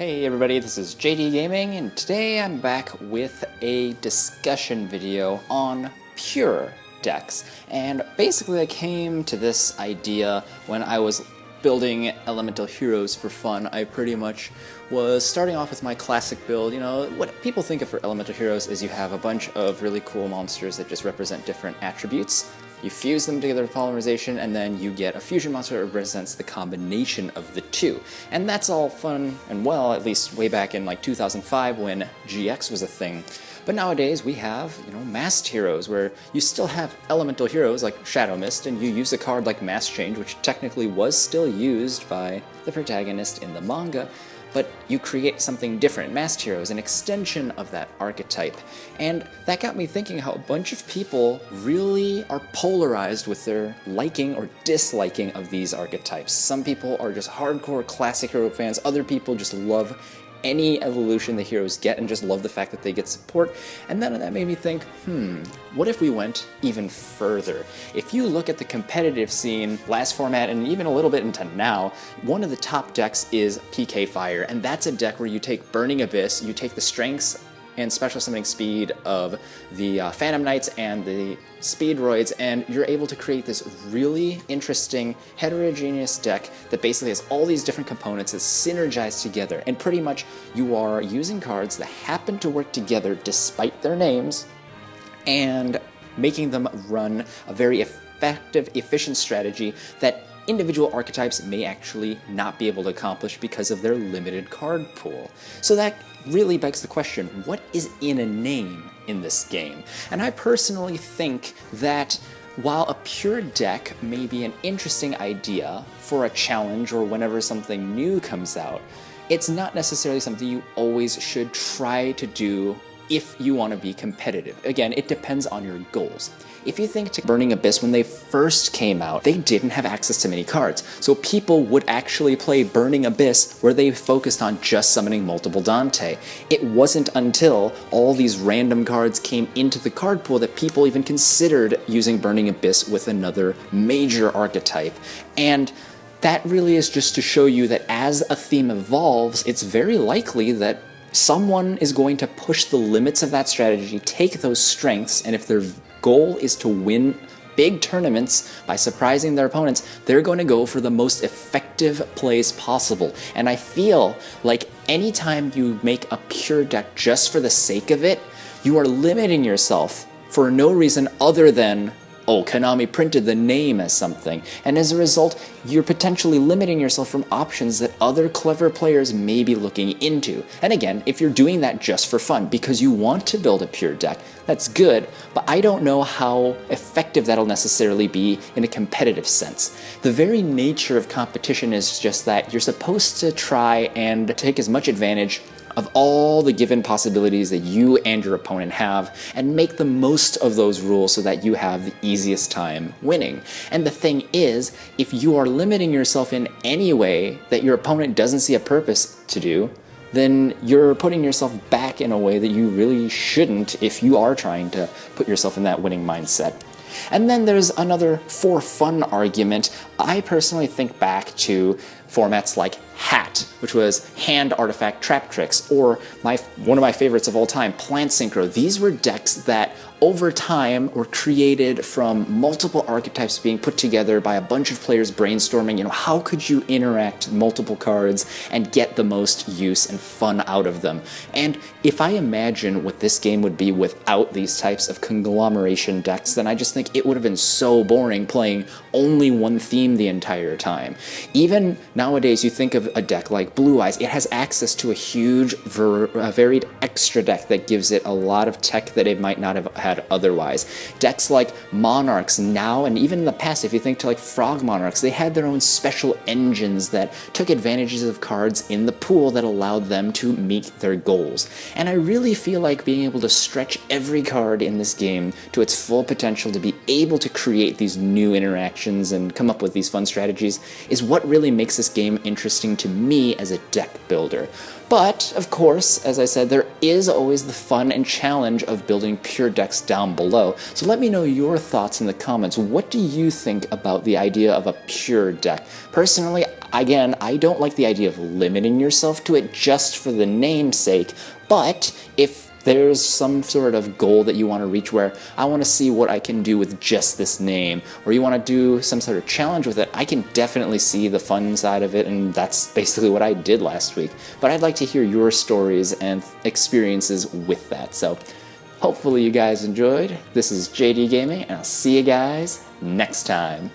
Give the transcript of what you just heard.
Hey everybody, this is JDGaming, and today I'm back with a discussion video on pure decks. And basically I came to this idea when I was building elemental heroes for fun. I pretty much was starting off with my classic build. You know, what people think of for elemental heroes is you have a bunch of really cool monsters that just represent different attributes. You fuse them together with polymerization, and then you get a fusion monster that represents the combination of the two. And that's all fun and well, at least way back in like 2005 when GX was a thing. But nowadays we have, masked heroes, where you still have elemental heroes like Shadow Mist, and you use a card like Mass Change, which technically was still used by the protagonist in the manga, but you create something different. Masked heroes, an extension of that archetype. And that got me thinking how a bunch of people really are polarized with their liking or disliking of these archetypes. Some people are just hardcore classic hero fans, other people just love any evolution the heroes get and just love the fact that they get support. And then that made me think, what if we went even further? If you look at the competitive scene, last format, and even a little bit into now, one of the top decks is PK Fire, and that's a deck where you take Burning Abyss, you take the strengths and special summoning speed of the Phantom Knights and the Speedroids, and you're able to create this really interesting heterogeneous deck that basically has all these different components that synergize together, and pretty much you are using cards that happen to work together despite their names and making them run a very effective, efficient strategy that individual archetypes may actually not be able to accomplish because of their limited card pool. So that really begs the question, what is in a name in this game? And I personally think that while a pure deck may be an interesting idea for a challenge or whenever something new comes out, it's not necessarily something you always should try to do if you want to be competitive. Again, it depends on your goals. If you think to Burning Abyss, when they first came out, they didn't have access to many cards. So people would actually play Burning Abyss where they focused on just summoning multiple Dante. It wasn't until all these random cards came into the card pool that people even considered using Burning Abyss with another major archetype. And that really is just to show you that as a theme evolves, it's very likely that someone is going to push the limits of that strategy, take those strengths, and if their goal is to win big tournaments by surprising their opponents, they're going to go for the most effective plays possible. And I feel like anytime you make a pure deck just for the sake of it, you are limiting yourself for no reason other than, oh, Konami printed the name as something. And as a result, you're potentially limiting yourself from options that other clever players may be looking into. And again, if you're doing that just for fun, because you want to build a pure deck, that's good, but I don't know how effective that'll necessarily be in a competitive sense. The very nature of competition is just that you're supposed to try and take as much advantage of all the given possibilities that you and your opponent have, and make the most of those rules so that you have the easiest time winning. And the thing is, if you are limiting yourself in any way that your opponent doesn't see a purpose to do, then you're putting yourself back in a way that you really shouldn't if you are trying to put yourself in that winning mindset. And then there's another for fun argument. I personally think back to formats like Hat, which was Hand Artifact Trap Tricks, or one of my favorites of all time, Plant Synchro. These were decks that over time were created from multiple archetypes being put together by a bunch of players brainstorming, how could you interact multiple cards and get the most use and fun out of them. And if I imagine what this game would be without these types of conglomeration decks, then I just think it would have been so boring playing only one theme the entire time. Even nowadays, you think of a deck like Blue Eyes, it has access to a huge varied extra deck that gives it a lot of tech that it might not have had otherwise. Decks like Monarchs now, and even in the past, if you think to like Frog Monarchs, they had their own special engines that took advantages of cards in the pool that allowed them to meet their goals. And I really feel like being able to stretch every card in this game to its full potential to be able to create these new interactions and come up with these fun strategies is what really makes this game interesting to me as a deck builder. But, of course, as I said, there is always the fun and challenge of building pure decks down below. So let me know your thoughts in the comments. What do you think about the idea of a pure deck? Personally, again, I don't like the idea of limiting yourself to it just for the namesake, but if there's some sort of goal that you want to reach where I want to see what I can do with just this name, or you want to do some sort of challenge with it, I can definitely see the fun side of it, and that's basically what I did last week. But I'd like to hear your stories and experiences with that. So hopefully you guys enjoyed. This is JDGaming, and I'll see you guys next time.